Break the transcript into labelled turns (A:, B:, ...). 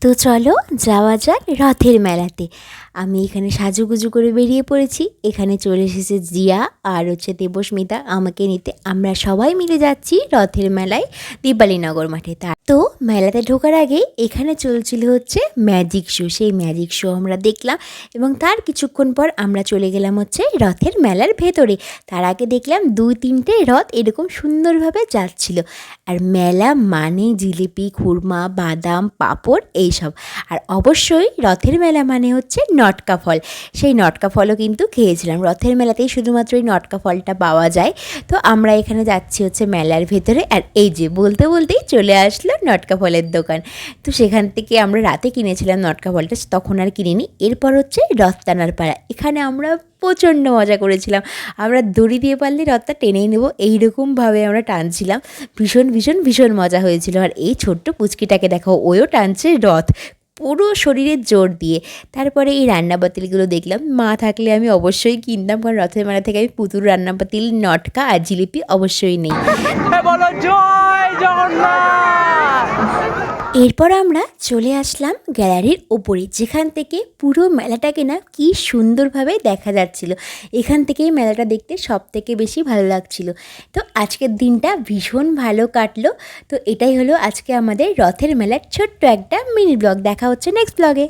A: তো চলো যাওয়া যাক রথের মেলাতে। আমি এখানে সাজুগুজু করে বেরিয়ে পড়েছি। এখানে চলে এসেছে জিয়া আর দেবস্মিতা আমাকে নিতে। আমরা সবাই মিলে যাচ্ছি রথের মেলায় দীপালীনগর মাঠে। তো মেলাতে ঢোকার আগে এখানে চলছিল ম্যাজিক শো। সেই ম্যাজিক শো আমরা দেখলাম এবং তার কিছুক্ষণ পর আমরা চলে গেলাম রথের মেলার ভেতরে। তার আগে দেখলাম 2-3টে রথ এরকম সুন্দরভাবে যাচ্ছিল। আর মেলা মানে জিলিপি, খুরমা, বাদাম, পাঁপড় এইসব। আর অবশ্যই রথের মেলা মানে নটকা ফল। সেই নটকা ফলও কিন্তু খেয়েছিলাম। রথের মেলাতেই শুধুমাত্র এই নটকা ফলটা পাওয়া যায়। তো আমরা এখানে যাচ্ছি মেলার ভেতরে। আর এই যে বলতে বলতেই চলে আসলো নটকা ফলের দোকান। তো সেখান থেকে আমরা রাতে কিনেছিলাম নটকা ফলটা, তখন আর কিনিনি। এরপর রথ টানার পাড়া। এখানে আমরা প্রচণ্ড মজা করেছিলাম। আমরা দড়ি দিয়ে পারলে রথটা টেনেই নেবো এইরকমভাবে আমরা টানছিলাম। ভীষণ ভীষণ ভীষণ মজা হয়েছিল। আর এই ছোট্ট পুচকিটাকে দেখো, ওও টানছে রথ পুরো শরীরের জোর দিয়ে। তারপরে এই রান্নাবাতিলগুলো দেখলাম। মা থাকলে আমি অবশ্যই কিনতাম, কারণ রথের মেলা থেকে আমি পুতুল, রান্নাবাতিল, নটকা আর জিলিপি অবশ্যই নেই। এরপর আমরা চলে আসলাম গ্যালারির ওপরে, যেখান থেকে পুরো মেলাটাকে না কি সুন্দরভাবে দেখা যাচ্ছিল। এখান থেকেই মেলাটা দেখতে সব থেকে বেশি ভালো লাগছিল। তো আজকের দিনটা ভীষণ ভালো কাটলো। তো এটাই হলো আজকে আমাদের রথের মেলার ছোট্ট একটা মিনি ব্লগ। দেখা হচ্ছে নেক্সট ব্লগে।